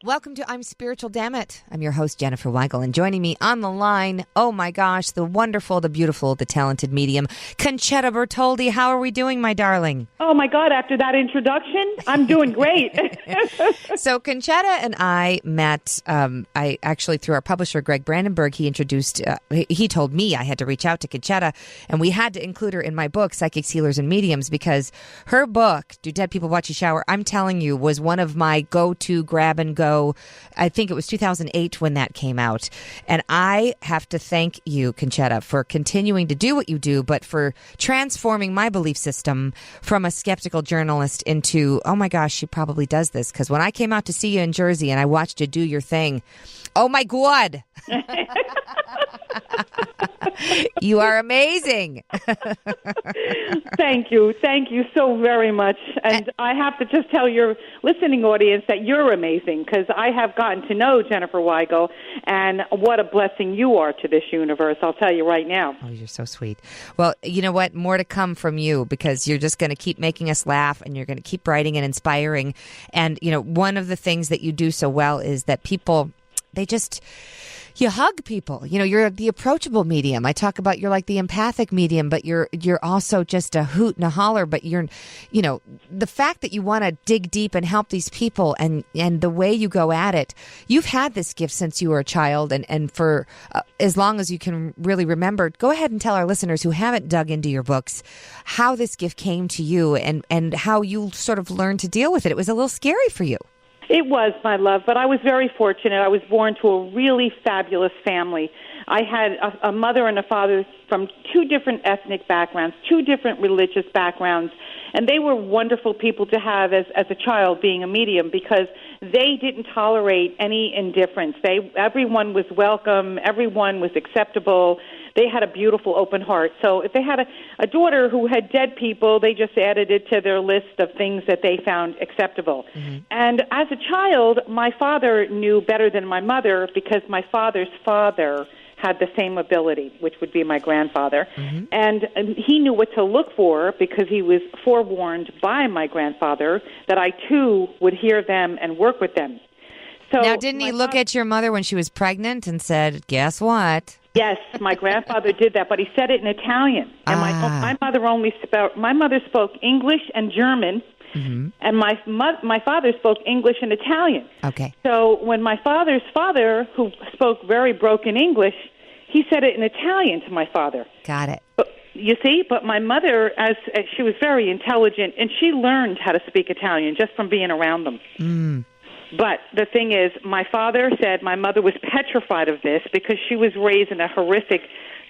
Welcome to I'm Spiritual, Dammit. I'm your host, Jenniffer Weigel, and joining me on the line, oh my gosh, the wonderful, the beautiful, the talented medium, Concetta Bertoldi. How are we doing, my darling? Oh my God, after that introduction, I'm doing great. So Concetta and I met, I actually, through our publisher, Greg Brandenburg, he told me I had to reach out to Concetta, and we had to include her in my book, Psychics, Healers, and Mediums, because her book, Do Dead People Watch You Shower, I'm telling you, was one of my go-to grab and go. I think it was 2008 when that came out. And I have to thank you, Concetta, for continuing to do what you do, but for transforming my belief system from a skeptical journalist into, oh my gosh, she probably does this. Because when I came out to see you in Jersey and I watched you do your thing, oh my God. You are amazing. Thank you. Thank you so very much. And I have to just tell your listening audience that you're amazing, because I have gotten to know Jenniffer Weigel, and what a blessing you are to this universe. I'll tell you right now. Oh, you're so sweet. Well, you know what? More to come from you, because you're just going to keep making us laugh, and you're going to keep writing and inspiring. And, you know, one of the things that you do so well is that people, you hug people. You know, you're the approachable medium. I talk about you're like the empathic medium, but you're also just a hoot and a holler. But the fact that you want to dig deep and help these people, and the way you go at it, you've had this gift since you were a child, and for as long as you can really remember. Go ahead and tell our listeners who haven't dug into your books how this gift came to you and how you sort of learned to deal with it. It was a little scary for you. It was, my love, but I was very fortunate. I was born to a really fabulous family. I had a mother and a father from two different ethnic backgrounds, two different religious backgrounds, and they were wonderful people to have as a child being a medium, because they didn't tolerate any indifference. Everyone was welcome, everyone was acceptable. They had a beautiful open heart. So if they had a daughter who had dead people, they just added it to their list of things that they found acceptable. Mm-hmm. And as a child, my father knew better than my mother, because my father's father had the same ability, which would be my grandfather. Mm-hmm. And he knew what to look for, because he was forewarned by my grandfather that I, too, would hear them and work with them. So now, didn't he look at your mother when she was pregnant and said, guess what? Yes, my grandfather did that, but he said it in Italian. And my mother spoke English and German, mm-hmm. and my father spoke English and Italian. Okay. So when my father's father, who spoke very broken English, he said it in Italian to my father. Got it. But, you see, but my mother, as she was very intelligent, and she learned how to speak Italian just from being around them. Mm. But the thing is, my father said my mother was petrified of this, because she was raised in a horrific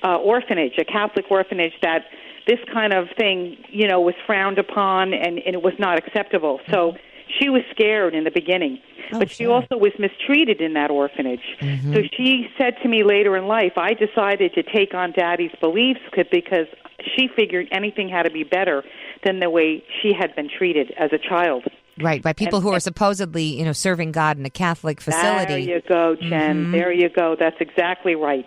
orphanage, a Catholic orphanage, that this kind of thing, was frowned upon and it was not acceptable. So she was scared in the beginning. But she also was mistreated in that orphanage. Mm-hmm. So she said to me later in life, I decided to take on Daddy's beliefs, because she figured anything had to be better than the way she had been treated as a child. Right, by people who are supposedly, serving God in a Catholic facility. There you go, Jen. Mm-hmm. There you go. That's exactly right.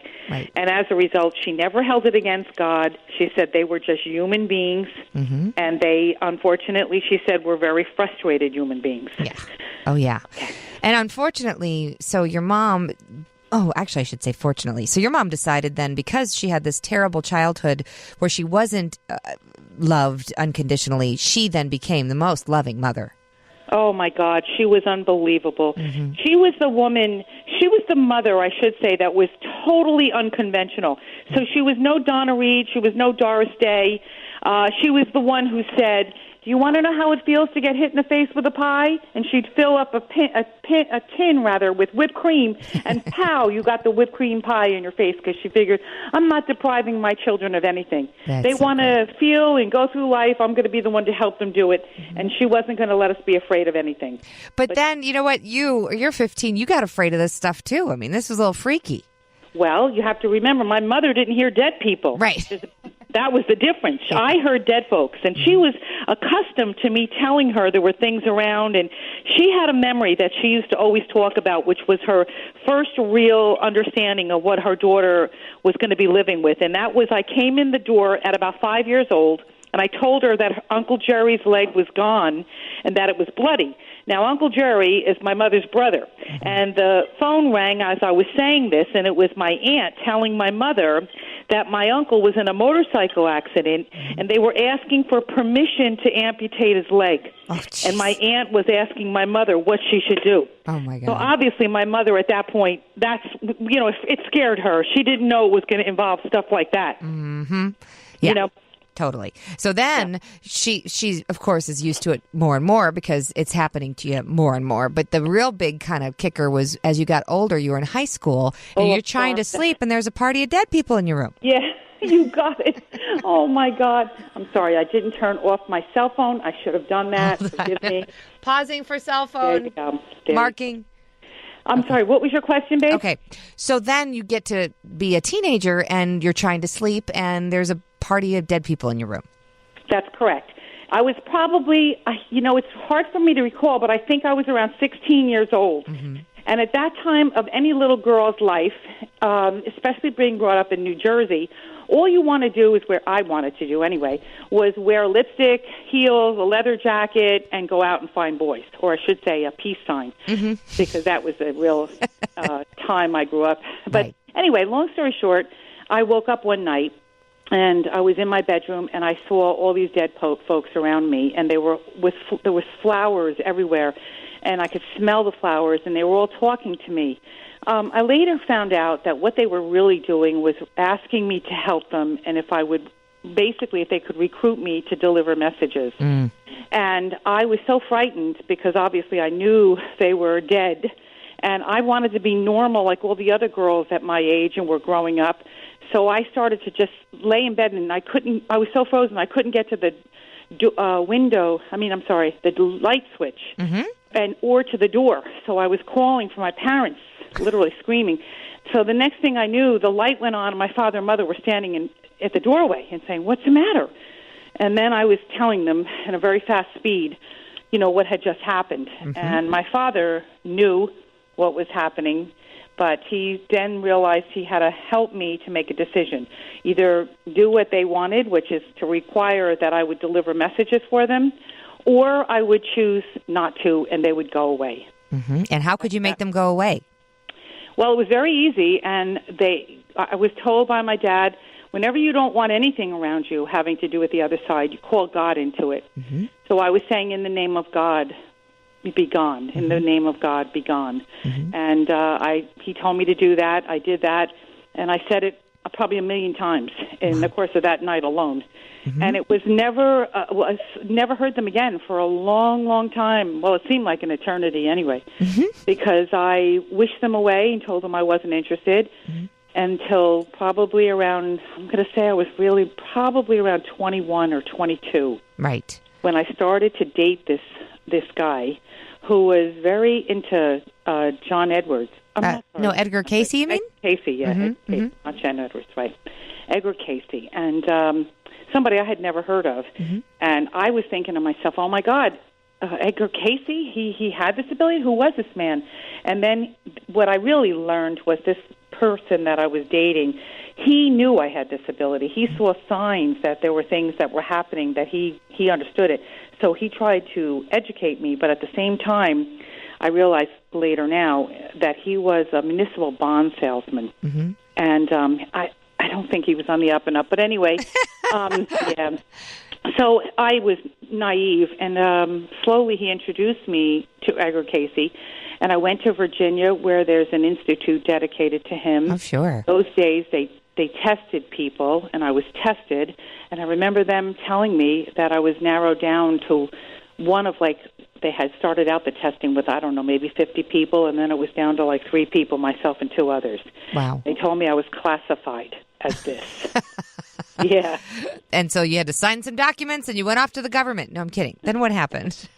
And as a result, she never held it against God. She said they were just human beings, mm-hmm. and they, unfortunately, she said, were very frustrated human beings. Yeah. Oh, yeah. And unfortunately, so your mom... Oh, actually, I should say fortunately. So your mom decided then, because she had this terrible childhood where she wasn't loved unconditionally, she then became the most loving mother. Oh, my God. She was unbelievable. Mm-hmm. She was the mother, I should say, that was totally unconventional. So she was no Donna Reed. She was no Doris Day. She was the one who said, do you want to know how it feels to get hit in the face with a pie? And she'd fill up a tin with whipped cream, and pow, you got the whipped cream pie in your face, because she figured, I'm not depriving my children of anything. They want to feel and go through life. I'm going to be the one to help them do it. Mm-hmm. And she wasn't going to let us be afraid of anything. But then, you know what? You're 15. You got afraid of this stuff, too. I mean, this was a little freaky. Well, you have to remember, my mother didn't hear dead people. Right. That was the difference. I heard dead folks, and she was accustomed to me telling her there were things around, and she had a memory that she used to always talk about, which was her first real understanding of what her daughter was going to be living with, and that was I came in the door at about 5 years old, and I told her that her Uncle Jerry's leg was gone and that it was bloody. Now, Uncle Jerry is my mother's brother. And the phone rang as I was saying this, and it was my aunt telling my mother that my uncle was in a motorcycle accident, and they were asking for permission to amputate his leg. Oh, and my aunt was asking my mother what she should do. Oh, my God. So obviously my mother at that point, it scared her. She didn't know it was going to involve stuff like that. Mm-hmm. Yeah. Totally. So then she of course is used to it more and more because it's happening to you more and more. But the real big kind of kicker was as you got older, you were in high school and you're trying to sleep and there's a party of dead people in your room. Yeah, you got it. Oh my God. I'm sorry. I didn't turn off my cell phone. I should have done that. Forgive me. Pausing for cell phone. Marking. I'm sorry, what was your question, babe? Okay. So then you get to be a teenager and you're trying to sleep and there's a party of dead people in your room. That's correct. I was probably, it's hard for me to recall, but I think I was around 16 years old. Mm-hmm. And at that time of any little girl's life, especially being brought up in New Jersey, all you want to do is I wanted to do anyway, was wear lipstick, heels, a leather jacket, and go out and find boys, or I should say a peace sign, because that was a real time I grew up. But anyway, long story short, I woke up one night, and I was in my bedroom, and I saw all these dead folks around me, and there was flowers everywhere, and I could smell the flowers, and they were all talking to me. I later found out that what they were really doing was asking me to help them, and if they could recruit me to deliver messages. Mm. And I was so frightened because obviously I knew they were dead, and I wanted to be normal like all the other girls at my age and were growing up. So I started to just lay in bed, and I was so frozen I couldn't get to the the light switch, or to the door. So I was calling for my parents, literally screaming. So the next thing I knew, the light went on, and my father and mother were standing at the doorway and saying, "What's the matter?" And then I was telling them in a very fast speed, what had just happened. Mm-hmm. And my father knew what was happening, but he then realized he had to help me to make a decision. Either do what they wanted, which is to require that I would deliver messages for them, or I would choose not to, and they would go away. Mm-hmm. And how could you make them go away? Well, it was very easy, and I was told by my dad, whenever you don't want anything around you having to do with the other side, you call God into it. Mm-hmm. So I was saying, in the name of God, be gone. Mm-hmm. In the name of God, be gone. Mm-hmm. And he told me to do that. I did that, and I said it probably 1,000,000 times in the course of that night alone. Mm-hmm. And it was never heard them again for a long, long time. Well, it seemed like an eternity anyway, because I wished them away and told them I wasn't interested until probably around, I'm going to say I was really probably around 21 or 22. Right. When I started to date this guy who was very into John Edwards. No, Edgar Casey, you mean? Casey, yeah. Mm-hmm. Casey, not John Edwards, right. Edgar Casey. And somebody I had never heard of. Mm-hmm. And I was thinking to myself, oh, my God, Edgar Casey, he had this ability? Who was this man? And then what I really learned was this person that I was dating, he knew I had this ability. He saw signs that there were things that were happening, that he understood it. So he tried to educate me, but at the same time, I realized later now that he was a municipal bond salesman. Mm-hmm. And I don't think he was on the up and up. But anyway, yeah. So I was naive, and slowly he introduced me to Edgar Casey. And I went to Virginia, where there's an institute dedicated to him. Oh, sure. Those days, they tested people, and I was tested. And I remember them telling me that I was narrowed down to one of, they had started out the testing with, I don't know, maybe 50 people, and then it was down to 3 people, myself and 2 others. Wow. They told me I was classified as this. Yeah. And so you had to sign some documents, and you went off to the government. No, I'm kidding. Then what happened?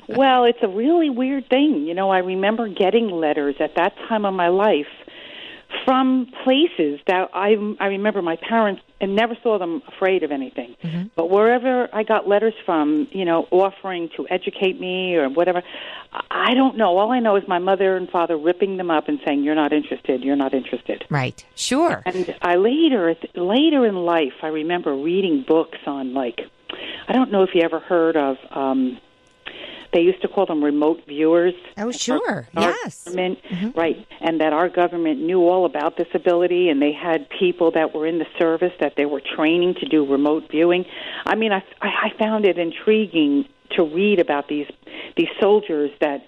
Well, it's a really weird thing. I remember getting letters at that time of my life from places that I remember my parents, and never saw them afraid of anything. Mm-hmm. But wherever I got letters from, offering to educate me or whatever, I don't know. All I know is my mother and father ripping them up and saying, "You're not interested. You're not interested." Right. Sure. And I later in life, I remember reading books on I don't know if you ever heard of they used to call them remote viewers. Oh, sure. Our Yes. Government, right. And that our government knew all about this ability, and they had people that were in the service that they were training to do remote viewing. I mean, I found it intriguing to read about these soldiers that,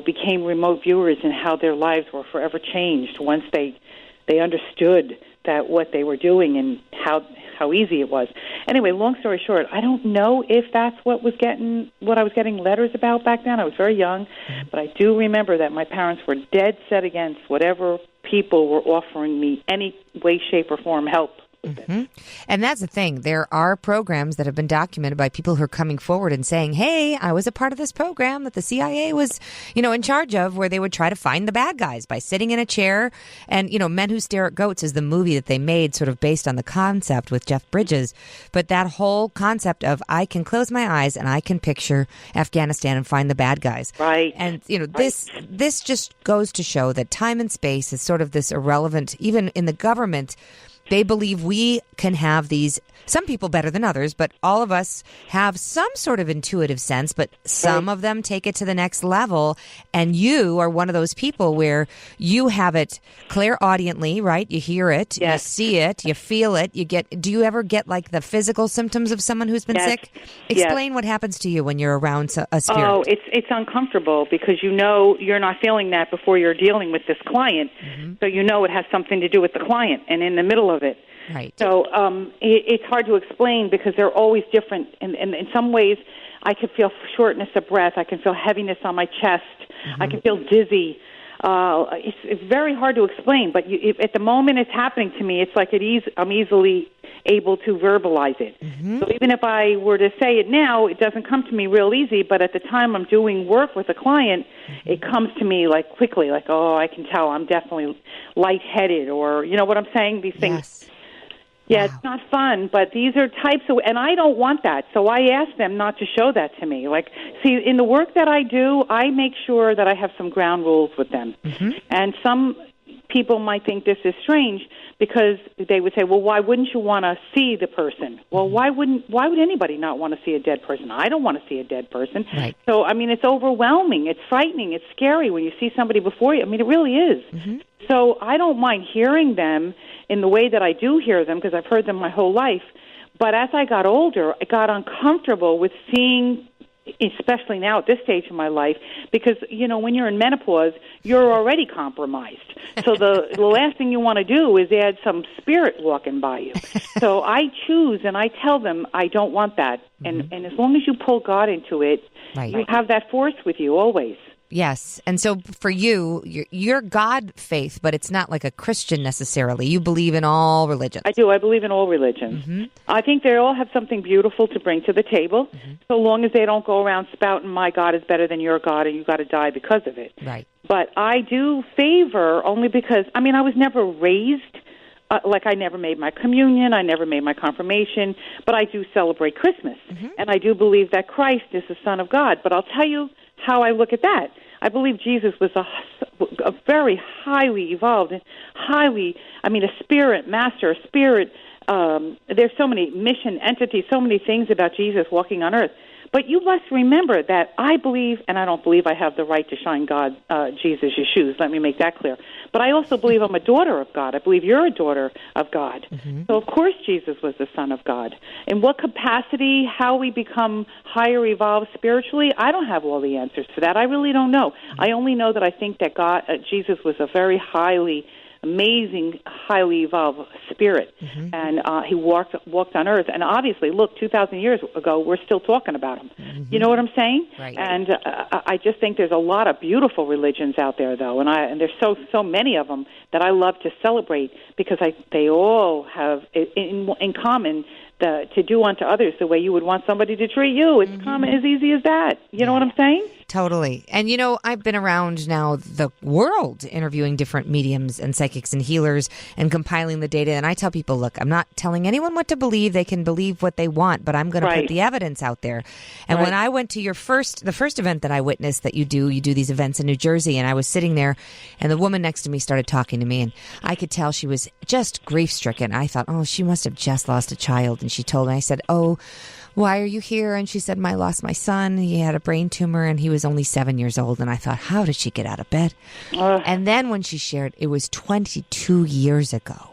became remote viewers and how their lives were forever changed once they understood that what they were doing and how easy it was. Anyway, long story short, I don't know if that's what I was getting letters about back then. I was very young, but I do remember that my parents were dead set against whatever people were offering me any way, shape, or form help. And that's the thing. There are programs that have been documented by people who are coming forward and saying, hey, I was a part of this program that the CIA was, in charge of, where they would try to find the bad guys by sitting in a chair. And, Men Who Stare at Goats is the movie that they made sort of based on the concept with Jeff Bridges. But that whole concept of I can close my eyes and I can picture Afghanistan and find the bad guys. Right. And, this just goes to show that time and space is sort of this irrelevant, even in the government. They believe we can have these, some people better than others, but all of us have some sort of intuitive sense, but some of them take it to the next level. And you are one of those people where you have it clairaudiently, right? You hear it, You see it, you feel it, do you ever get like the physical symptoms of someone who's been sick? Explain what happens to you when you're around a spirit. Oh, it's uncomfortable because you're not feeling that before you're dealing with this client. So it has something to do with the client and in the middle of it. Right. So it's hard to explain because they're always different. And in some ways, I can feel shortness of breath. I can feel heaviness on my chest. I can feel dizzy. It's very hard to explain. But at the moment it's happening to me, it's like I'm easily able to verbalize it. So even if I were to say it now, it doesn't come to me real easy. But at the time I'm doing work with a client, it comes to me like quickly, like, oh, I can tell I'm definitely lightheaded, or you know what I'm saying? These things. Yes. Yeah, Wow. It's not fun, but these are types of, and I don't want that, so I ask them not to show that to me. Like, see, in the work that I do, I make sure that I have some ground rules with them. And some people might think this is strange because they would say, well, why wouldn't you want to see the person? Well, why would anybody not want to see a dead person? I don't want to see a dead person. Right. So, I mean, it's overwhelming. It's frightening. It's scary when you see somebody before you. I mean, it really is. So I don't mind hearing them in the way that I do hear them because I've heard them my whole life. But as I got older, I got uncomfortable with seeing, especially now at this stage of my life, because, when you're in menopause, you're already compromised. So the last thing you want to do is add some spirit walking by you. So I choose and I tell them I don't want that. And as long as you pull God into it, you have that force with you always. Yes. And so for you, you're God faith, but it's not like a Christian necessarily. You believe in all religions. I do. I believe in all religions. I think they all have something beautiful to bring to the table, so long as they don't go around spouting, my God is better than your God, and you got to die because of it. Right. But I do favor only because, I was never raised, like I never made my communion, I never made my confirmation, but I do celebrate Christmas. And I do believe that Christ is the Son of God. But I'll tell you how I look at that. I believe Jesus was a very highly evolved, a spirit master, a spirit. There's so many mission entities, so many things about Jesus walking on earth. But you must remember that I believe, and I don't believe I have the right to shine Jesus' shoes. Let me make that clear. But I also believe I'm a daughter of God. I believe you're a daughter of God. So, of course, Jesus was the Son of God. In what capacity, how we become higher evolved spiritually, I don't have all the answers to that. I really don't know. I only know that I think that Jesus was a very amazing, highly evolved spirit, and he walked on earth. And obviously, look, 2,000 years ago, we're still talking about him. You know what I'm saying? Right. And I just think there's a lot of beautiful religions out there, though, and there's so many of them that I love to celebrate because they all have in common to do unto others the way you would want somebody to treat you. It's common, as easy as that. You know what I'm saying? Totally. And, I've been around now the world interviewing different mediums and psychics and healers and compiling the data. And I tell people, look, I'm not telling anyone what to believe. They can believe what they want, but I'm going to put the evidence out there. And when I went to the first event that I witnessed that you do these events in New Jersey, and I was sitting there and the woman next to me started talking to me and I could tell she was just grief stricken. I thought, oh, she must have just lost a child. And she told me, I said, oh, why are you here? And she said, I lost my son. He had a brain tumor and he was only 7 years old. And I thought, how did she get out of bed? And then when she shared, it was 22 years ago.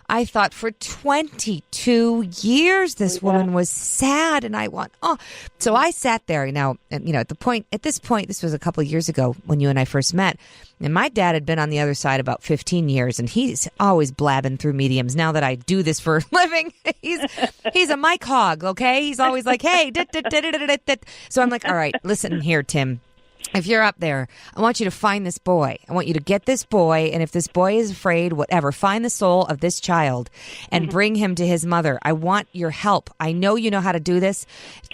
I thought for 22 years, this woman was sad, and so I sat there now, and at this point, this was a couple of years ago when you and I first met, and my dad had been on the other side about 15 years, and he's always blabbing through mediums. Now that I do this for a living, he's a mic hog, okay? He's always like, hey, so I'm like, all right, listen here, Tim. If you're up there, I want you to find this boy. I want you to get this boy, and if this boy is afraid, whatever, find the soul of this child and bring him to his mother. I want your help. I know you know how to do this.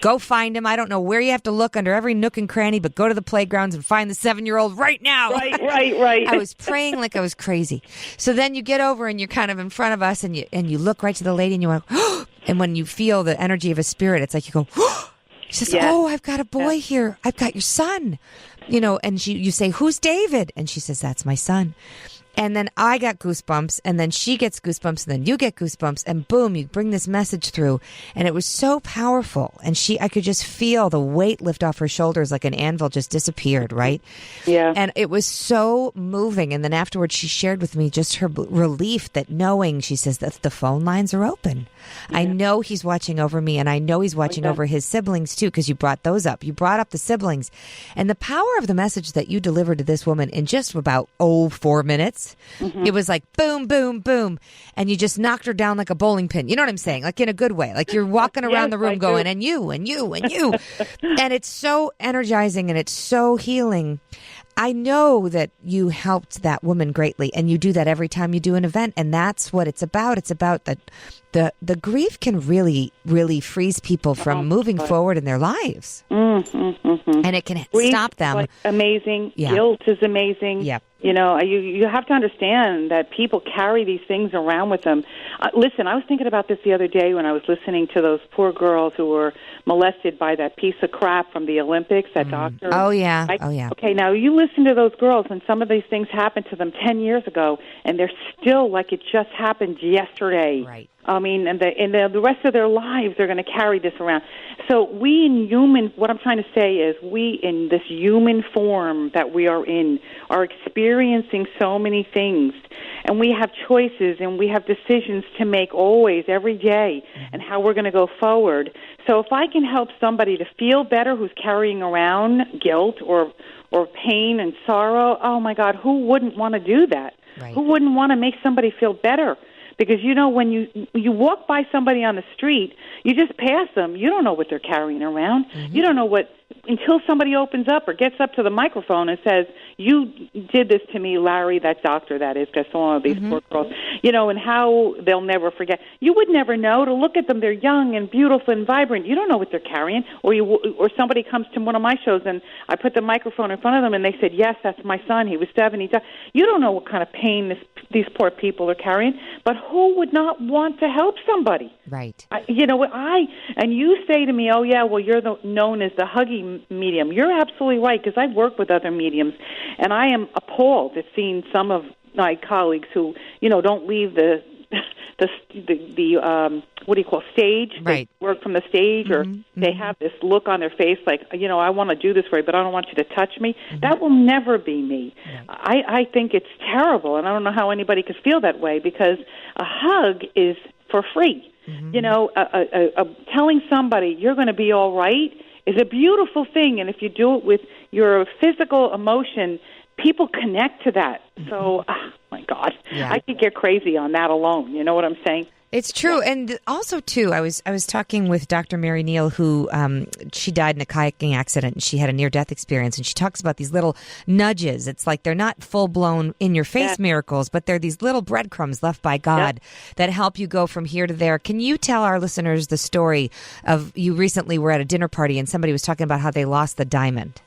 Go find him. I don't know where you have to look under every nook and cranny, but go to the playgrounds and find the 7-year-old right now. Right. I was praying like I was crazy. So then you get over and you're kind of in front of us, and you look right to the lady, and you went, and when you feel the energy of a spirit, it's like you go, she says, I've got a boy here. I've got your son. And you say, who's David? And she says, that's my son. And then I got goosebumps, and then she gets goosebumps, and then you get goosebumps, and boom, you bring this message through. And it was so powerful. And I could just feel the weight lift off her shoulders like an anvil just disappeared, right? Yeah. And it was so moving. And then afterwards, she shared with me just her relief that knowing, she says, that the phone lines are open. Yeah. I know he's watching over me, and I know he's watching over his siblings too, because you brought those up. You brought up the siblings. And the power of the message that you delivered to this woman in just about, 4 minutes. It was like boom, boom, boom. And you just knocked her down like a bowling pin. You know what I'm saying? Like in a good way. Like you're walking around the room going, and you, and you, and you. And it's so energizing and it's so healing. I know that you helped that woman greatly, and you do that every time you do an event. And that's what it's about. It's about the grief can really, really freeze people from moving forward in their lives. And it can stop them. Like amazing. Yeah. Guilt is amazing. Yeah. You have to understand that people carry these things around with them. Listen, I was thinking about this the other day when I was listening to those poor girls who were molested by that piece of crap from the Olympics, that doctor. Oh, yeah. Okay, now you listen to those girls, and some of these things happened to them 10 years ago, and they're still like it just happened yesterday. Right. I mean, and the rest of their lives, they're going to carry this around. So what I'm trying to say is we in this human form that we are in are experiencing so many things, and we have choices and we have decisions to make always, every day, and how we're going to go forward. So if I can help somebody to feel better who's carrying around guilt or pain and sorrow, oh, my God, who wouldn't want to do that? Right. Who wouldn't want to make somebody feel better? Because, when you walk by somebody on the street, you just pass them. You don't know what they're carrying around. You don't know until somebody opens up or gets up to the microphone and says, you did this to me, Larry, that doctor, that is, because some of these poor girls, and how they'll never forget. You would never know. To look at them, they're young and beautiful and vibrant. You don't know what they're carrying. Or somebody comes to one of my shows and I put the microphone in front of them and they said, yes, that's my son. He was 7. He died. You don't know what kind of pain these poor people are carrying, but who would not want to help somebody? Right. And you say to me, oh, yeah, well, you're known as the huggy medium. You're absolutely right, because I've worked with other mediums, and I am appalled at seeing some of my colleagues who, don't leave the what do you call stage? Right. They work from the stage, or they have this look on their face like, I want to do this for you, but I don't want you to touch me. That will never be me. Right. I think it's terrible, and I don't know how anybody could feel that way, because a hug is for free. Telling somebody you're going to be all right is a beautiful thing, and if you do it with your physical emotion, people connect to that. So, oh my God, I could get crazy on that alone. You know what I'm saying? It's true. And also, too, I was talking with Dr. Mary Neal, who she died in a kayaking accident, and she had a near-death experience. And she talks about these little nudges. It's like they're not full-blown in-your-face miracles, but they're these little breadcrumbs left by God that help you go from here to there. Can you tell our listeners the story of you recently were at a dinner party and somebody was talking about how they lost the diamond?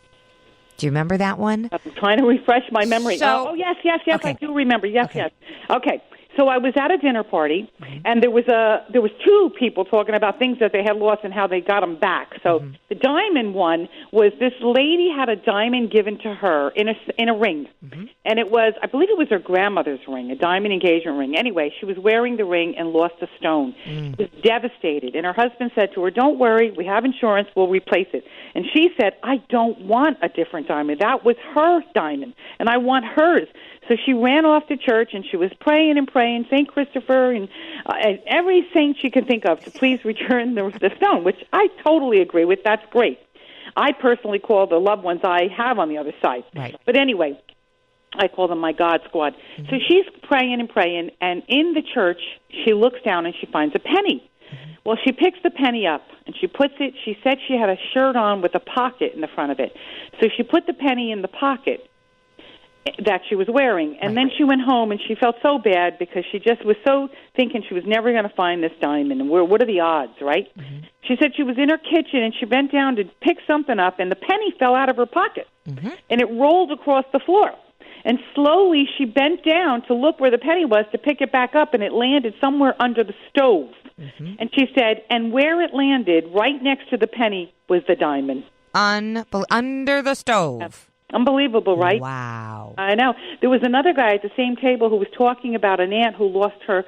Do you remember that one? I'm trying to refresh my memory. So, yes, okay. I do remember. Yes. Okay. So I was at a dinner party, and there was two people talking about things that they had lost and how they got them back. So the diamond one was this lady had a diamond given to her in a ring, and it was, I believe it was her grandmother's ring, a diamond engagement ring. Anyway, she was wearing the ring and lost a stone. She was devastated, and her husband said to her, "Don't worry, we have insurance, we'll replace it." And she said, "I don't want a different diamond. That was her diamond, and I want hers." So she ran off to church, and she was praying and praying, St. Christopher and every saint she could think of to please return the stone, which I totally agree with. That's great. I personally call the loved ones I have on the other side. Right. But anyway, I call them my God squad. So she's praying and praying, and in the church, she looks down and she finds a penny. Well, she picks the penny up, and she puts it, she said she had a shirt on with a pocket in the front of it. So she put the penny in the pocket that she was wearing, and then she went home, and she felt so bad because she just was so thinking she was never going to find this diamond, and what are the odds, right? She said she was in her kitchen, and she bent down to pick something up, and the penny fell out of her pocket, and it rolled across the floor. And slowly she bent down to look where the penny was to pick it back up, and it landed somewhere under the stove. And she said, and where it landed, right next to the penny, was the diamond. Under the stove. Yes. Unbelievable, right? Wow. I know. There was another guy at the same table who was talking about an aunt who lost her,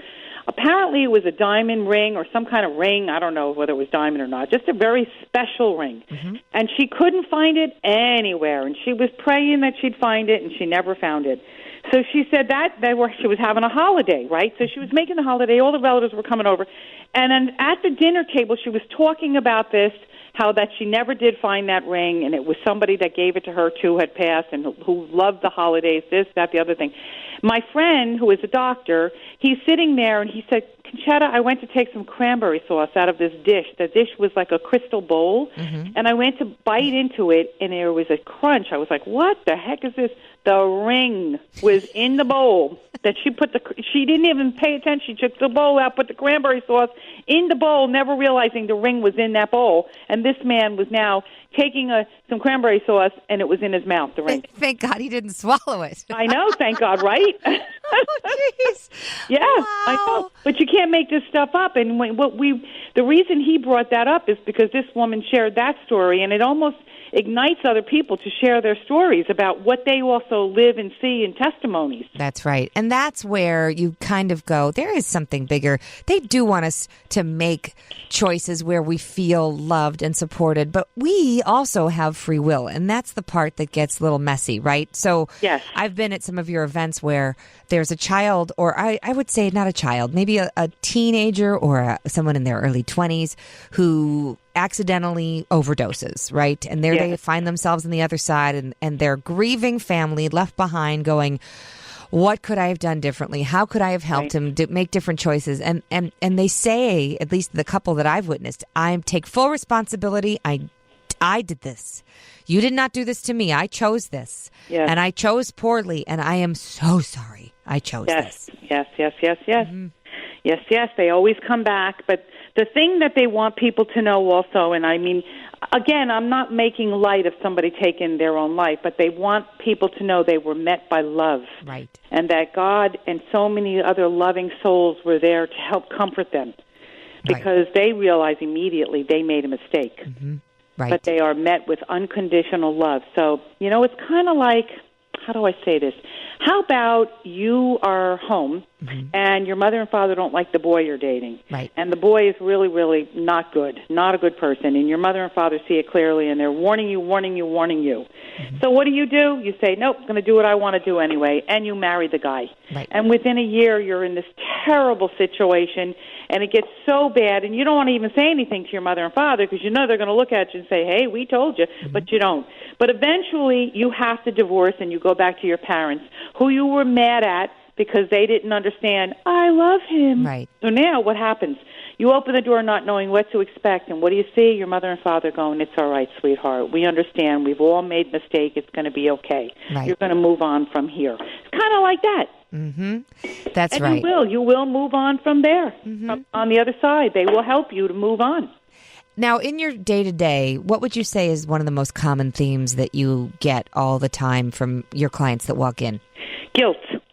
apparently it was a diamond ring or some kind of ring. I don't know whether it was diamond or not. Just a very special ring. And she couldn't find it anywhere. And she was praying that she'd find it, and she never found it. So she said that she was having a holiday, right? So she was making the holiday. All the relatives were coming over. And then at the dinner table, she was talking about this, how that she never did find that ring, and it was somebody that gave it to her too had passed and who loved the holidays, this, that, the other thing. My friend, who is a doctor, he's sitting there, and he said, "Concetta, I went to take some cranberry sauce out of this dish." The dish was like a crystal bowl, and I went to bite into it, and there was a crunch. I was like, what the heck is this? The ring was in the bowl that she didn't even pay attention. She took the bowl out, put the cranberry sauce in the bowl, never realizing the ring was in that bowl. And this man was now taking some cranberry sauce, and it was in his mouth, the ring. Thank God he didn't swallow it. I know, thank God, right? Oh, jeez. Yeah, Wow. I know. But you can't make this stuff up. And the reason he brought that up is because this woman shared that story, and it almost ignites other people to share their stories about what they also live and see in testimonies. That's right. And that's where you kind of go, there is something bigger. They do want us to make choices where we feel loved and supported, but we also have free will. And that's the part that gets a little messy, right? So yes. I've been at some of your events where there's a child, or I would say not a child, maybe a teenager or someone in their early 20s who accidentally overdoses, right? And there they find themselves on the other side, and their grieving family left behind going, what could I have done differently? How could I have helped him to make different choices? And they say, at least the couple that I've witnessed, I take full responsibility. I did this. You did not do this to me. I chose this. Yes. And I chose poorly, and I am so sorry I chose this. Yes. Yes, they always come back. But the thing that they want people to know also, and I mean, again, I'm not making light of somebody taking their own life, but they want people to know they were met by love. Right. And that God and so many other loving souls were there to help comfort them because they realize immediately they made a mistake. Right. But they are met with unconditional love. So, it's kind of like, how do I say this? How about you are home and your mother and father don't like the boy you're dating. Right. And the boy is really, really not good, not a good person. And your mother and father see it clearly, and they're warning you. So what do? You say, nope, I'm going to do what I want to do anyway. And you marry the guy. Right. And within a year, you're in this terrible situation, and it gets so bad, and you don't want to even say anything to your mother and father because you know they're going to look at you and say, hey, we told you, but you don't. But eventually, you have to divorce, and you go back to your parents, who you were mad at because they didn't understand, I love him. Right. So now what happens? You open the door not knowing what to expect, and what do you see? Your mother and father going, it's all right, sweetheart. We understand. We've all made mistakes. It's going to be okay. Right. You're going to move on from here. It's kind of like that. That's and right. You will move on from there. On the other side, they will help you to move on. Now, in your day-to-day, what would you say is one of the most common themes that you get all the time from your clients that walk in?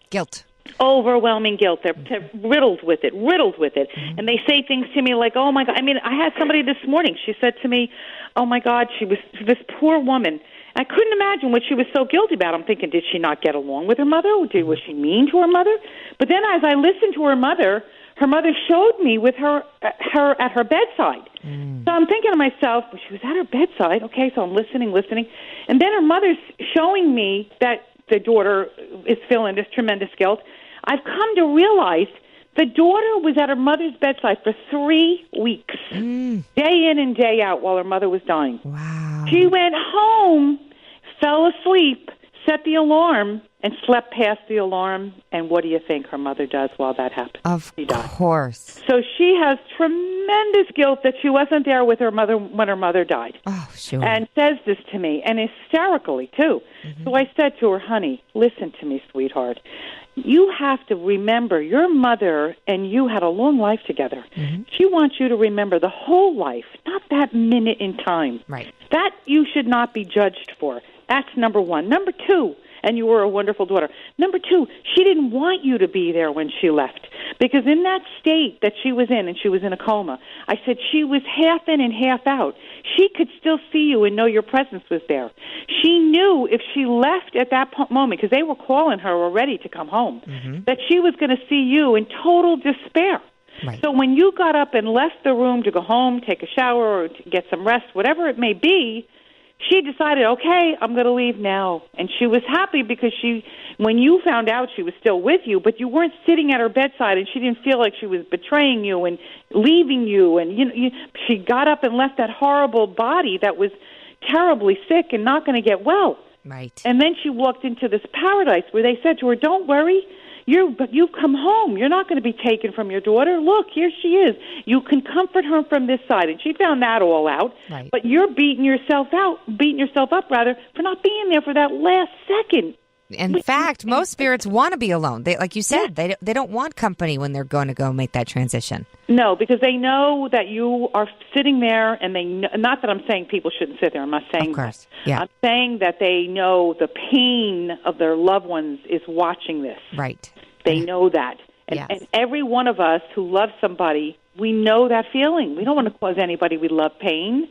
Guilt. Overwhelming guilt. They're riddled with it. Mm-hmm. And they say things to me like, oh, my God. I mean, I had somebody this morning. She said to me, oh, my God, she was this poor woman. I couldn't imagine what she was so guilty about. I'm thinking, did she not get along with her mother? Was she mean to her mother? But then as I listened to her mother showed me with her at her bedside. So I'm thinking to myself, well, she was at her bedside. Okay, so I'm listening. And then her mother's showing me that the daughter is feeling this tremendous guilt. I've come to realize the daughter was at her mother's bedside for 3 weeks, day in and day out while her mother was dying. Wow. She went home, fell asleep, set the alarm, and slept past the alarm. And what do you think her mother does while that happens? Of She died. course. So she has tremendous guilt that she wasn't there with her mother when her mother died. Oh, sure. And says this to me, and hysterically, too. So I said to her, honey, listen to me, sweetheart. You have to remember your mother and you had a long life together. She wants you to remember the whole life, not that minute in time. Right. That you should not be judged for. That's number one. Number two, and you were a wonderful daughter. Number two, she didn't want you to be there when she left. Because in that state that she was in, and she was in a coma, I said she was half in and half out. She could still see you and know your presence was there. She knew if she left at that moment, because they were calling her already to come home, that she was going to see you in total despair. Right. So when you got up and left the room to go home, take a shower, or to get some rest, whatever it may be, she decided, okay, I'm going to leave now. And she was happy because when you found out, she was still with you, but you weren't sitting at her bedside, and she didn't feel like she was betraying you and leaving you. And she got up and left that horrible body that was terribly sick and not going to get well. Right. And then she walked into this paradise where they said to her, don't worry. You've come home. You're not going to be taken from your daughter. Look, here she is. You can comfort her from this side. And she found that all out. Right. But you're beating yourself up, for not being there for that last second. In fact, most spirits want to be alone. They, like you said, they don't want company when they're going to go make that transition. No, because they know that you are sitting there, and not that I'm saying people shouldn't sit there. I'm not saying of course. that. Yeah. I'm saying that they know the pain of their loved ones is watching this. Right. They know that. And, Yes. and every one of us who loves somebody, we know that feeling. We don't want to cause anybody we love pain.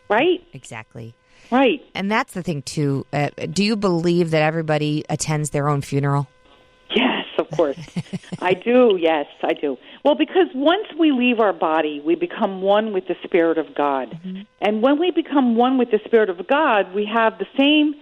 Right? Exactly. Right. And that's the thing, too. Do you believe that everybody attends their own funeral? Yes, of course. I do. Yes, I do. Well, because once we leave our body, we become one with the Spirit of God. And when we become one with the Spirit of God, we have the same...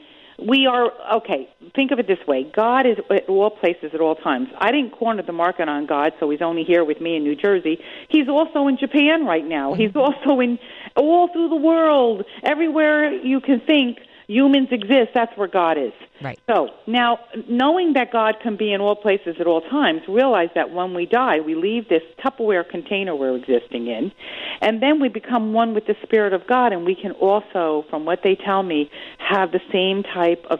think of it this way. God is at all places at all times. I didn't corner the market on God, so he's only here with me in New Jersey. He's also in Japan right now. He's also in all through the world. Everywhere you can think humans exist, that's where God is. Right. So now, knowing that God can be in all places at all times, realize that when we die, we leave this Tupperware container we're existing in, and then we become one with the Spirit of God, and we can also, from what they tell me, have the same type of,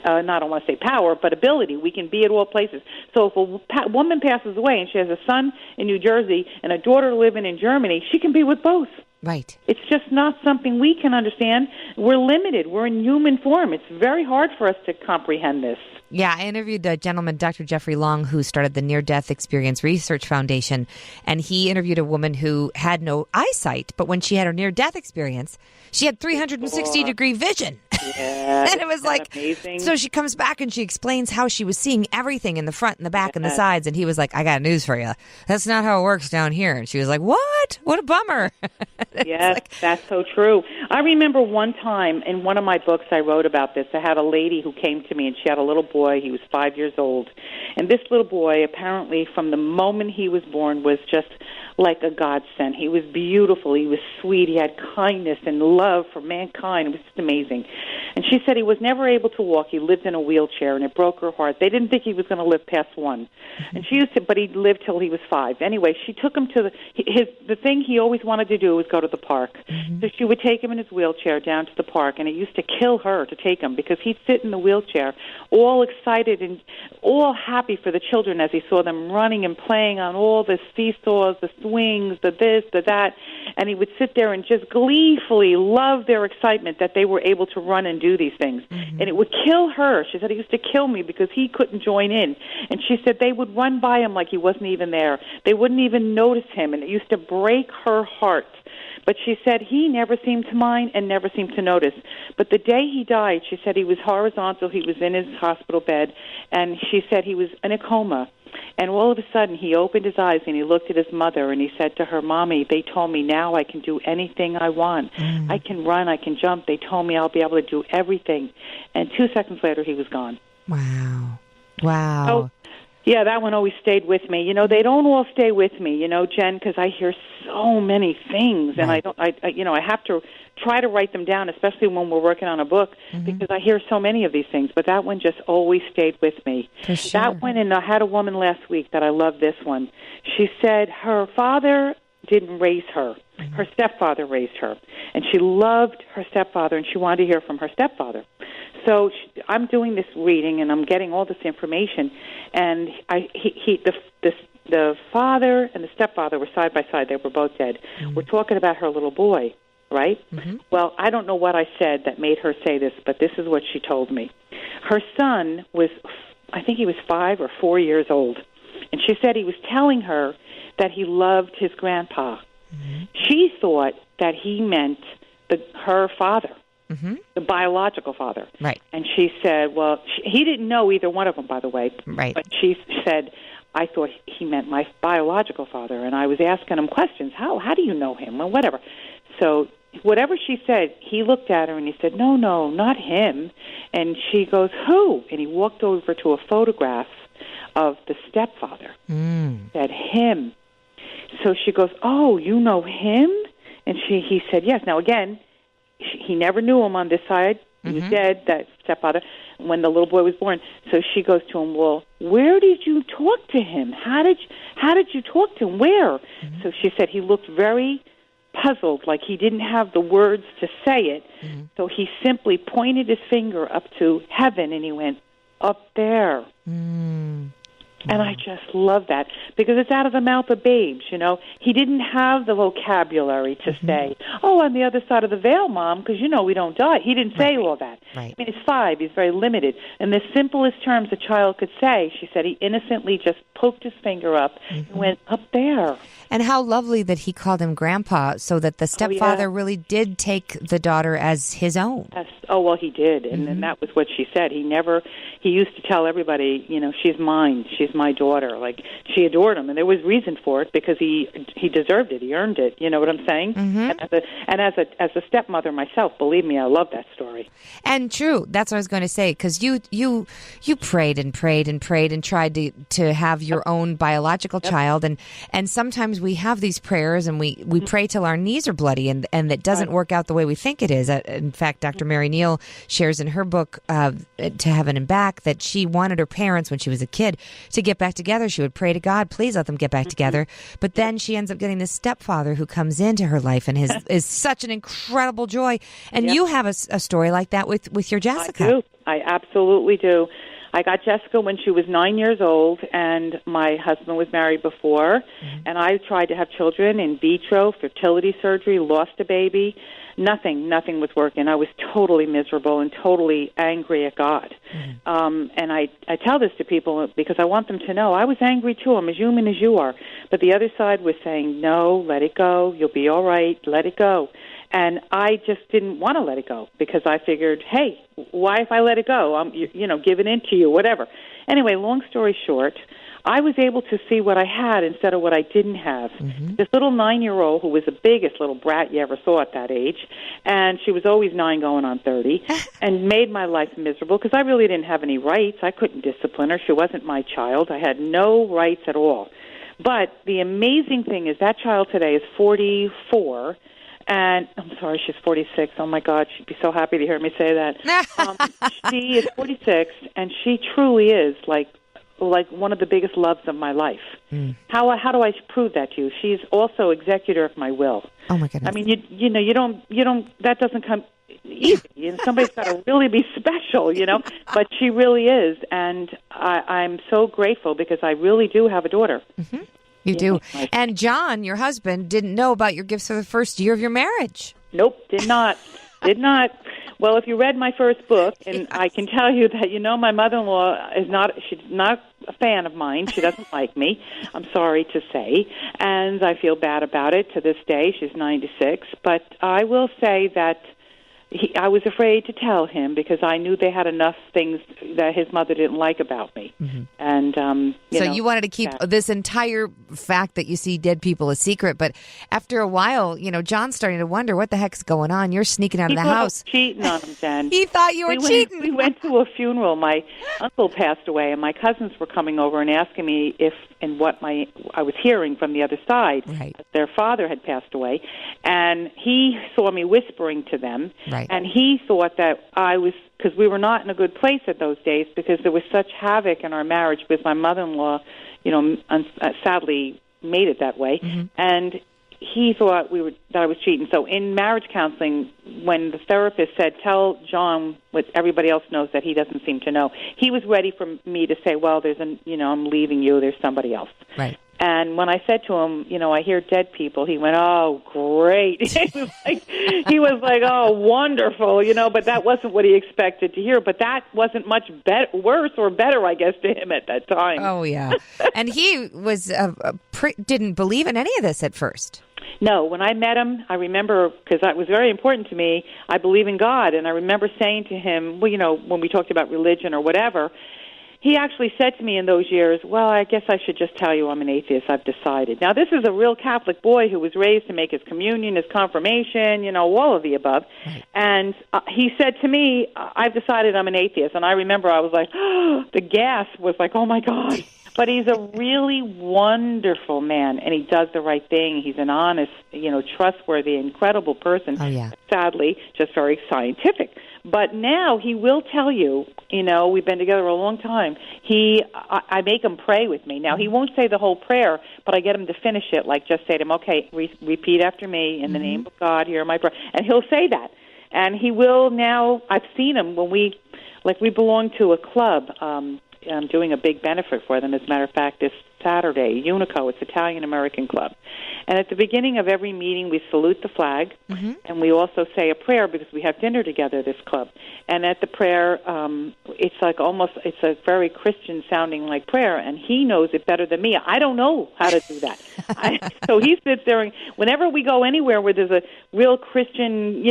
I don't want to say power, but ability. We can be at all places. So if a woman passes away and she has a son in New Jersey and a daughter living in Germany, she can be with both. Right. It's just not something we can understand. We're limited. We're in human form. It's very hard for us to comprehend this. Yeah, I interviewed a gentleman, Dr. Jeffrey Long, who started the Near-Death Experience Research Foundation, and he interviewed a woman who had no eyesight, but when she had her near-death experience, she had 360-degree vision. Yeah, and it was like, amazing? So she comes back and she explains how she was seeing everything in the front and the back and the sides, and he was like, I got news for you. That's not how it works down here. And she was like, what? What a bummer. Yes, that's so true. I remember one time in one of my books I wrote about this. I had a lady who came to me, and she had a little boy. He was 5 years old. And this little boy, apparently, from the moment he was born, was just like a godsend. He was beautiful. He was sweet. He had kindness and love for mankind. It was just amazing. And she said he was never able to walk. He lived in a wheelchair, and it broke her heart. They didn't think he was going to live past one. And she used to, but he lived till he was 5. Anyway, she took him to the thing he always wanted to do was go to the park. So she would take him in his wheelchair down to the park, and it used to kill her to take him because he'd sit in the wheelchair all excited and all happy for the children as he saw them running and playing on all the seesaws, the swings, the this, the that, and he would sit there and just gleefully love their excitement that they were able to run and do these things. And it would kill her. She said it used to kill me because he couldn't join in. And she said they would run by him like he wasn't even there. They wouldn't even notice him, and it used to break her heart. But she said he never seemed to mind and never seemed to notice. But the day he died, she said he was horizontal. He was in his hospital bed, and she said he was in a coma. And all of a sudden, he opened his eyes, and he looked at his mother, and he said to her, Mommy, they told me now I can do anything I want. I can run, I can jump. They told me I'll be able to do everything. And 2 seconds later, he was gone. Wow. Wow. So, yeah, that one always stayed with me. You know, they don't all stay with me, you know, Jen, because I hear so many things, and I have to try to write them down, especially when we're working on a book, because I hear so many of these things. But that one just always stayed with me. For sure. That one, and I had a woman last week that I love this one. She said her father didn't raise her. Her stepfather raised her, and she loved her stepfather, and she wanted to hear from her stepfather. So I'm doing this reading, and I'm getting all this information, and the father and the stepfather were side by side. They were both dead. We're talking about her little boy, right? Well, I don't know what I said that made her say this, but this is what she told me. Her son was, I think he was 5 or 4 years old, and she said he was telling her that he loved his grandpa. She thought that he meant her father. The biological father. Right. And she said, well, he didn't know either one of them, by the way. Right. But she said, I thought he meant my biological father. And I was asking him questions. How do you know him? Well, whatever. So whatever she said, he looked at her and he said, no, not him. And she goes, who? And he walked over to a photograph of the stepfather. Said, him. So she goes, oh, you know him? And he said, yes. Now, again, he never knew him on this side. He was dead, that stepfather, when the little boy was born. So she goes to him, well, where did you talk to him? How did you talk to him? Where? So she said he looked very puzzled, like he didn't have the words to say it. So he simply pointed his finger up to heaven, and he went, up there. And I just love that because it's out of the mouth of babes, you know. He didn't have the vocabulary to say, oh, on the other side of the veil, Mom, because, you know, we don't die. He didn't say all that. Right. I mean, he's 5. He's very limited. And the simplest terms a child could say, she said he innocently just poked his finger up and went, up there. And how lovely that he called him Grandpa so that the stepfather really did take the daughter as his own. Yes. Oh, well, he did. And then that was what she said. He used to tell everybody, you know, she's mine. She's my daughter. Like, she adored him. And there was reason for it because he deserved it. He earned it. You know what I'm saying? And as a stepmother myself, believe me, I love that story. And true. That's what I was going to say, because you prayed and prayed and prayed and tried to have your own biological child. And sometimes we have these prayers and we pray till our knees are bloody and it doesn't work out the way we think it is. In fact, Dr. Mary Neal shares in her book, To Heaven and Back, that she wanted her parents when she was a kid to get back together. She would pray to God, please let them get back together. But then she ends up getting this stepfather who comes into her life and is such an incredible joy. And you have a story like that with your Jessica. I do. I absolutely do. I got Jessica when she was 9 years old, and my husband was married before, and I tried to have children in vitro, fertility surgery, lost a baby. Nothing was working. I was totally miserable and totally angry at God. And I tell this to people because I want them to know I was angry too. I'm as human as you are. But the other side was saying, no, let it go. You'll be all right. Let it go. And I just didn't want to let it go because I figured, hey, why if I let it go? I'm, giving in to you, whatever. Anyway, long story short, I was able to see what I had instead of what I didn't have. This little 9-year-old who was the biggest little brat you ever saw at that age, and she was always 9 going on 30, and made my life miserable because I really didn't have any rights. I couldn't discipline her. She wasn't my child. I had no rights at all. But the amazing thing is that child today is 44, and I'm sorry, she's 46. Oh, my God, she'd be so happy to hear me say that. She is 46, and she truly is like one of the biggest loves of my life. How do I prove that to you? She's also executor of my will. Oh, my goodness. I mean, you don't, that doesn't come easy. And somebody's got to really be special, but she really is. And I'm so grateful because I really do have a daughter. You do. And John, your husband, didn't know about your gifts for the first year of your marriage. Nope, did not. Did not. Well, if you read my first book, and I can tell you that, my mother-in-law she's not a fan of mine. She doesn't like me, I'm sorry to say, and I feel bad about it to this day. She's 96. But I will say that I was afraid to tell him because I knew they had enough things that his mother didn't like about me. Mm-hmm. And so you wanted to keep this entire fact that you see dead people a secret. But after a while, John's starting to wonder what the heck's going on. You're sneaking out of the house. Cheating on him, Jen. He thought you were cheating. We went to a funeral. My uncle passed away, and my cousins were coming over and asking me if and what I was hearing from the other side. Right. Their father had passed away, and he saw me whispering to them. Right. And he thought that I was, because we were not in a good place at those days because there was such havoc in our marriage with my mother-in-law, sadly made it that way. Mm-hmm. And he thought that I was cheating. So in marriage counseling, when the therapist said, tell John what everybody else knows that he doesn't seem to know, he was ready for me to say, well, I'm leaving you, there's somebody else. Right. And when I said to him, I hear dead people, he went, oh, great. he was like, oh, wonderful, but that wasn't what he expected to hear. But that wasn't much worse or better, I guess, to him at that time. Oh, yeah. And he was didn't believe in any of this at first. No, when I met him, I remember, because that was very important to me, I believe in God. And I remember saying to him, when we talked about religion or whatever, he actually said to me in those years, well, I guess I should just tell you I'm an atheist. I've decided. Now, this is a real Catholic boy who was raised to make his communion, his confirmation, all of the above. Right. And he said to me, I've decided I'm an atheist. And I remember I was like, the gasp was like, oh, my God. But he's a really wonderful man, and he does the right thing. He's an honest, trustworthy, incredible person. Oh, yeah. Sadly, just very scientific. But now he will tell you, we've been together a long time. I make him pray with me. Now, he won't say the whole prayer, but I get him to finish it, like just say to him, okay, repeat after me, in the name of God, hear my prayer. And he'll say that. And he will now, I've seen him when we belong to a club. I'm doing a big benefit for them, as a matter of fact, this Saturday, Unico, it's Italian-American Club. And at the beginning of every meeting, we salute the flag, and we also say a prayer because we have dinner together, this club. And at the prayer, it's a very Christian-sounding like prayer, and he knows it better than me. I don't know how to do that. So he sits there, and whenever we go anywhere where there's a real Christian,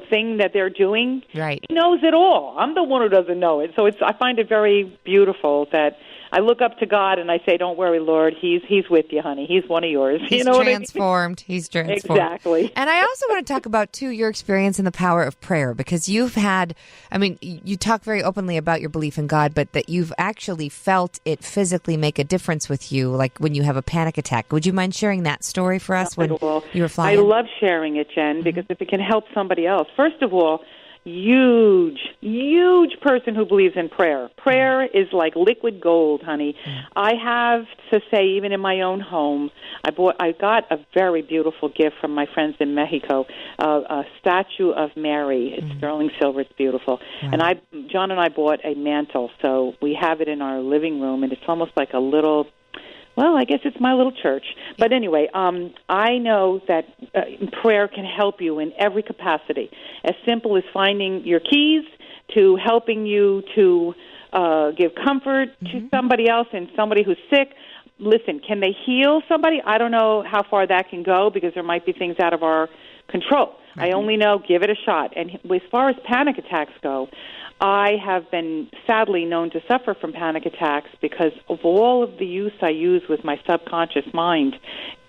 thing that they're doing, right, he knows it all. I'm the one who doesn't know it. So I find it very beautiful that I look up to God and I say, don't worry, Lord, he's with you, honey. He's one of yours. He's transformed. He's transformed. Exactly. And I also want to talk about, too, your experience in the power of prayer, because you've had, you talk very openly about your belief in God, but that you've actually felt it physically make a difference with you, like when you have a panic attack. Would you mind sharing that story for us when you were flying? I love sharing it, Jen, because if it can help somebody else. First of all, huge person who believes in prayer. Prayer is like liquid gold, honey. I have to say, even in my own home, I got a very beautiful gift from my friends in Mexico, a statue of Mary. It's sterling silver. It's beautiful. Wow. And John and I bought a mantle, so we have it in our living room, and it's almost like a little, well, I guess it's my little church. But anyway, I know that prayer can help you in every capacity, as simple as finding your keys to helping you to give comfort to somebody else and somebody who's sick. Listen, can they heal somebody? I don't know how far that can go because there might be things out of our control. I only know give it a shot. And as far as panic attacks go, I have been sadly known to suffer from panic attacks because of all of the use I use with my subconscious mind.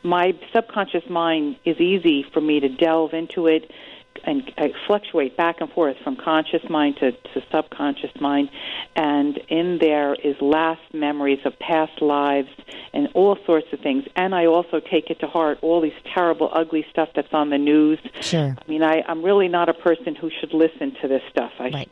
My subconscious mind is easy for me to delve into it and fluctuate back and forth from conscious mind to subconscious mind. And in there is last memories of past lives and all sorts of things. And I also take it to heart, all these terrible, ugly stuff that's on the news. Sure. I'm really not a person who should listen to this stuff. Right.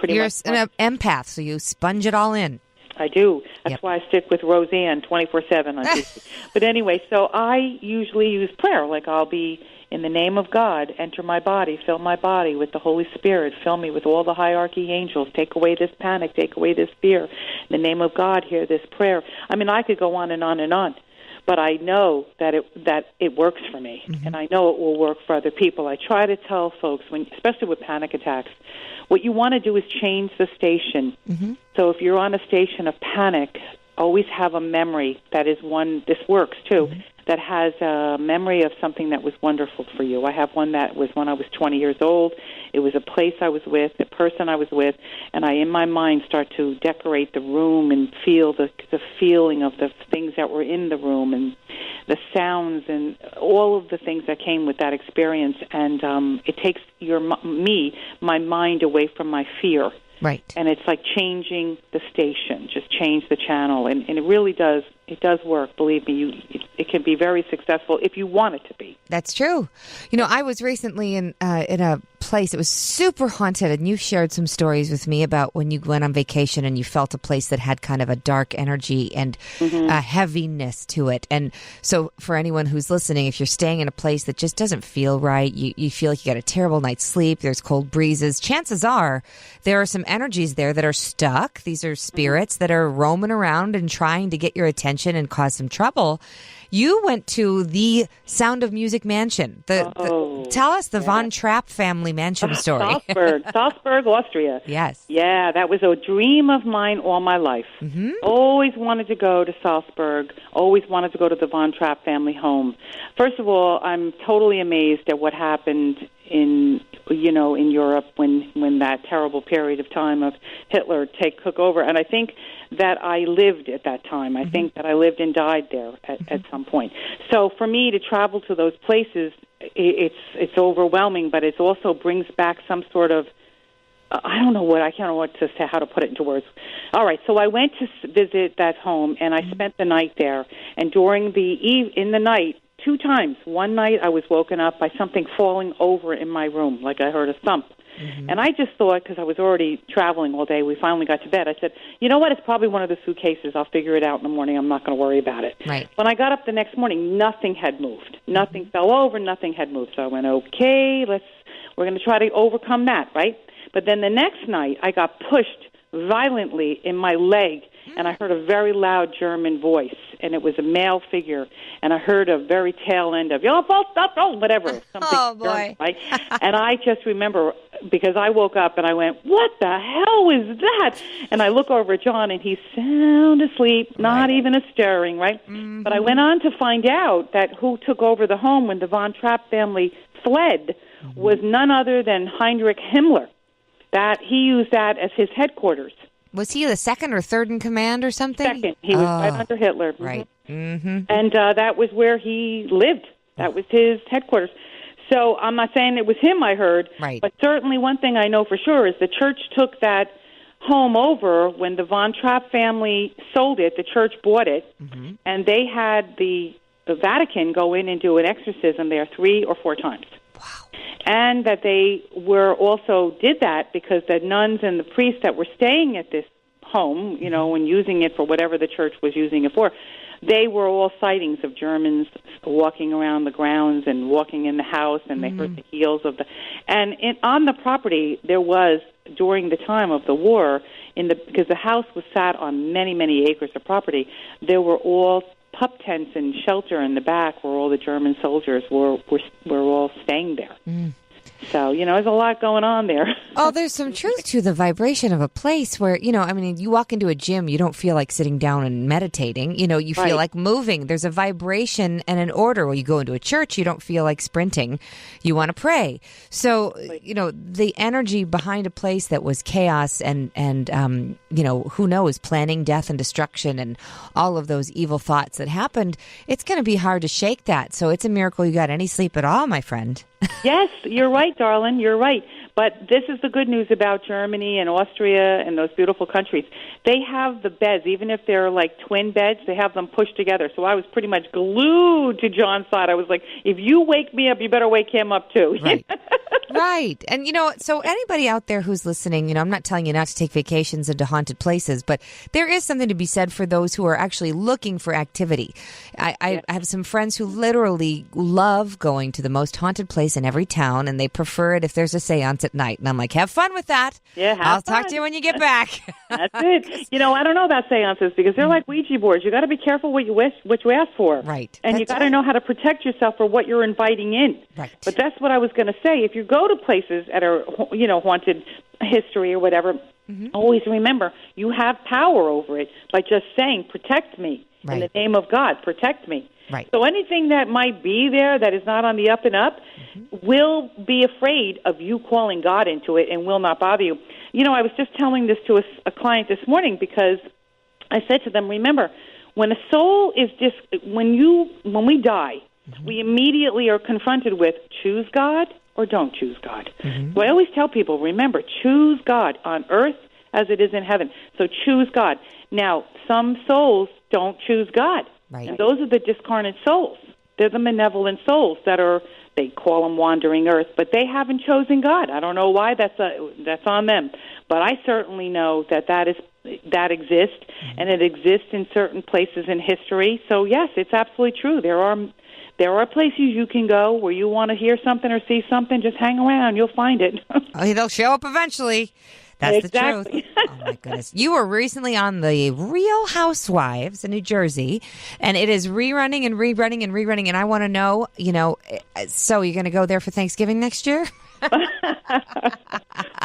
You're an empath, so you sponge it all in. I do. That's why I stick with Roseanne 24/7 on TV. But anyway, so I usually use prayer. Like I'll be, in the name of God, enter my body, fill my body with the Holy Spirit, fill me with all the hierarchy angels, take away this panic, take away this fear. In the name of God, hear this prayer. I could go on and on and on. but I know that it works for me, and I know it will work for other people. I try to tell folks, especially with panic attacks, what you want to do is change the station. So if you're on a station of panic, always have a memory that is one, this works too, that has a memory of something that was wonderful for you. I have one that was when I was 20 years old. It was a place I was with, a person I was with, and I, in my mind, start to decorate the room and feel the feeling of the things that were in the room and the sounds and all of the things that came with that experience. And it takes my mind away from my fear. Right. And it's like changing the station, just change the channel. And it really does. It does work. Believe me, it can be very successful if you want it to be. That's true. I was recently in a place. It was super haunted, and you shared some stories with me about when you went on vacation and you felt a place that had kind of a dark energy and a heaviness to it. And so for anyone who's listening, if you're staying in a place that just doesn't feel right, you feel like you got a terrible night's sleep, there's cold breezes, chances are there are some energies there that are stuck. These are spirits that are roaming around and trying to get your attention and cause some trouble. You went to the Sound of Music mansion. Tell us the Von Trapp family mansion story. Salzburg, Austria. Yes. Yeah, that was a dream of mine all my life. Always wanted to go to Salzburg. Always wanted to go to the Von Trapp family home. First of all, I'm totally amazed at what happened in Europe when that terrible period of time of Hitler took over. And I think that I lived at that time. I think that I lived and died there at some point. So for me to travel to those places, it's overwhelming, but it also brings back some sort of I don't know what to say, how to put it into words. All right, so I went to visit that home, and I spent the night there. And during in the night, 2 times. One night I was woken up by something falling over in my room, like I heard a thump. And I just thought, because I was already traveling all day, we finally got to bed. I said, you know what, it's probably one of the suitcases. I'll figure it out in the morning. I'm not going to worry about it. Right. When I got up the next morning, nothing had moved. Nothing fell over, nothing had moved. So I went, okay, we're going to try to overcome that, right? But then the next night, I got pushed violently in my leg, and I heard a very loud German voice, and it was a male figure, and I heard a very tail end of, whatever. Something Oh, boy. German, right? And I just remember, because I woke up, and I went, what the hell was that? And I look over at John, and he's sound asleep, not even a stirring, right? But I went on to find out that who took over the home when the Von Trapp family fled was none other than Heinrich Himmler. That he used that as his headquarters. Was he the second or third in command or something? Second. He was right under Hitler. Right. And that was where he lived. That was his headquarters. So I'm not saying it was him I heard, right. But certainly one thing I know for sure is the church took that home over when the Von Trapp family sold it. The church bought it, and they had the Vatican go in and do an exorcism there 3 or 4 times. And that they did that because the nuns and the priests that were staying at this home, and using it for whatever the church was using it for, they were all sightings of Germans walking around the grounds and walking in the house, and they heard the heels of on the property there was, during the time of the war, because the house was sat on many, many acres of property, there were all pup tents and shelter in the back where all the German soldiers were all staying there. So, there's a lot going on there. Oh, there's some truth to the vibration of a place where, you walk into a gym, you don't feel like sitting down and meditating. You feel like moving. There's a vibration and an order. When you go into a church, you don't feel like sprinting. You want to pray. So, the energy behind a place that was chaos and who knows, planning death and destruction and all of those evil thoughts that happened, it's going to be hard to shake that. So it's a miracle you got any sleep at all, my friend. Yes, you're right, darling. You're right. But this is the good news about Germany and Austria and those beautiful countries. They have the beds, even if they're like twin beds, they have them pushed together. So I was pretty much glued to John's side. I was like, if you wake me up, you better wake him up too. Right. Right. And, so anybody out there who's listening, I'm not telling you not to take vacations into haunted places, but there is something to be said for those who are actually looking for activity. I have some friends who literally love going to the most haunted place in every town, and they prefer it if there's a seance at night. And I'm like, have fun with that. Yeah, I'll talk to you when you get back. That's it. I don't know about seances because they're like Ouija boards. You got to be careful what you ask for. Right. And you got to know how to protect yourself for what you're inviting in. Right. But that's what I was going to say. If you go to places that are, haunted history or whatever, always remember you have power over it by just saying, protect me. Right. In the name of God, protect me. Right. So anything that might be there that is not on the up and up will be afraid of you calling God into it and will not bother you. I was just telling this to a client this morning because I said to them, remember, when a soul is when we die, we immediately are confronted with choose God or don't choose God. So I always tell people, remember, choose God on earth as it is in heaven. So choose God. Now, some souls don't choose God. Right. And those are the discarnate souls. They're the malevolent souls they call them wandering earth, but they haven't chosen God. I don't know why. That's on them. But I certainly know that exists, and it exists in certain places in history. So yes, it's absolutely true. There are places you can go where you want to hear something or see something. Just hang around; you'll find it. They'll show up eventually. That's exactly. the truth. Oh, my goodness. You were recently on the Real Housewives in New Jersey, and it is rerunning and rerunning and rerunning. And I want to know, so you're going to go there for Thanksgiving next year? Well,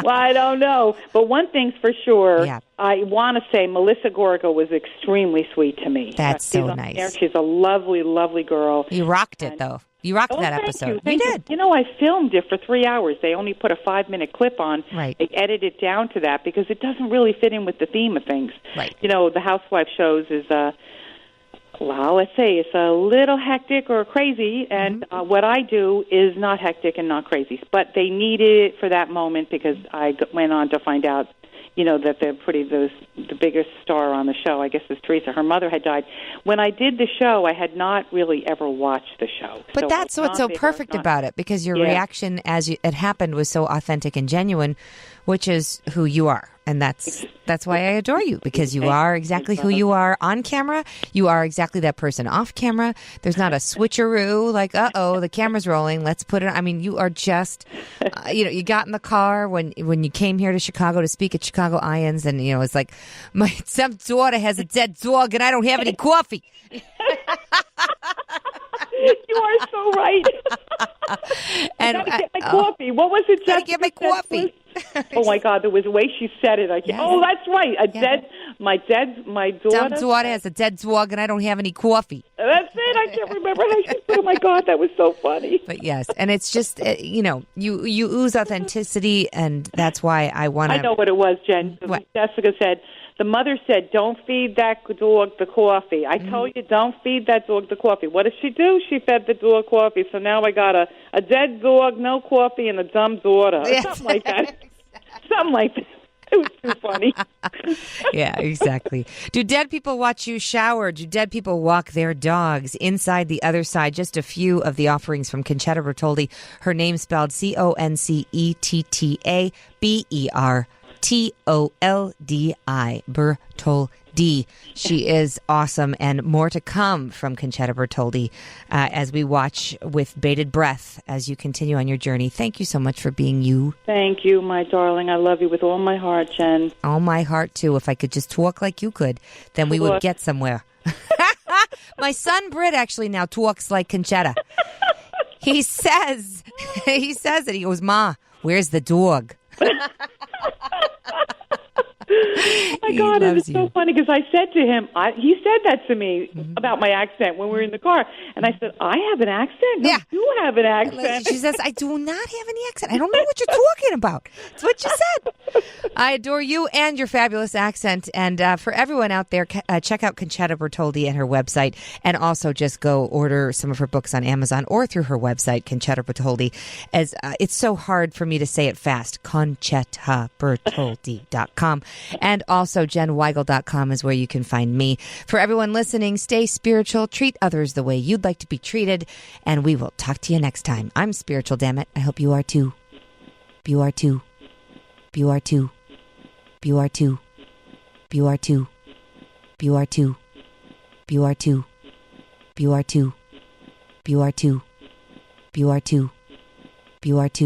I don't know. But one thing's for sure, I want to say Melissa Gorga was extremely sweet to me. That's so nice. She's a lovely, lovely girl. You rocked it, though. You rocked that episode. Thank you. Did. I filmed it for 3 hours. They only put a 5-minute clip on. Right. They edited it down to that because it doesn't really fit in with the theme of things. Right. The housewife shows is, let's say it's a little hectic or crazy, and what I do is not hectic and not crazy. But they needed it for that moment because I went on to find out, that the biggest star on the show, I guess, is Teresa. Her mother had died. When I did the show, I had not really ever watched the show. But so that's what's so perfect about it, because your reaction as it happened was so authentic and genuine, which is who you are. And that's why I adore you, because you are exactly who you are on camera. You are exactly that person off camera. There's not a switcheroo like, the camera's rolling. Let's put it. I mean, you are just, you got in the car when you came here to Chicago to speak at Chicago Ions, and it's like, my stepdaughter has a dead dog, and I don't have any coffee. You are so right. And I gotta get my coffee. What was it? Gotta get my coffee. Oh my God! There was a way she said it. Oh, that's right. My daughter. Dumb daughter has a dead dog, and I don't have any coffee. That's it. I can't remember how she said. Oh my God, that was so funny. But yes, and it's just you ooze authenticity, and that's why I want to. I know what it was, Jen. What? Jessica said. The mother said, don't feed that dog the coffee. I told you, don't feed that dog the coffee. What did she do? She fed the dog coffee. So now I got a dead dog, no coffee, and a dumb daughter. Yes. Something like that. Something like that. It was too funny. Yeah, exactly. Do dead people watch you shower? Do dead people walk their dogs? Inside the Other Side, just a few of the offerings from Concetta Bertoldi. Her name spelled Concetta Bertoldi, Bertoldi. She is awesome, and more to come from Concetta Bertoldi as we watch with bated breath as you continue on your journey. Thank you so much for being you. Thank you, my darling. I love you with all my heart, Jen. All my heart, too. If I could just talk like you could, then we would get somewhere. My son Britt actually now talks like Concetta. He says it. He goes, "Ma, where's the dog?" Oh my God, it was so funny because I said to him, he said that to me about my accent when we were in the car. And I said, I have an accent? No, you have an accent. She says, I do not have any accent. I don't know what you're talking about. That's what you said. I adore you and your fabulous accent. And for everyone out there, check out Concetta Bertoldi and her website. And also just go order some of her books on Amazon or through her website, Concetta Bertoldi. As it's so hard for me to say it fast. ConcettaBertoldi.com. And also JennWeigel.com is where you can find me. For everyone listening, stay spiritual, treat others the way you'd like to be treated, and we will talk to you next time. I'm spiritual, damn it. I hope you are too. You are too. You are too. You are too. You are too. You are too. You are too. You are too. You are too. You are too. You are too.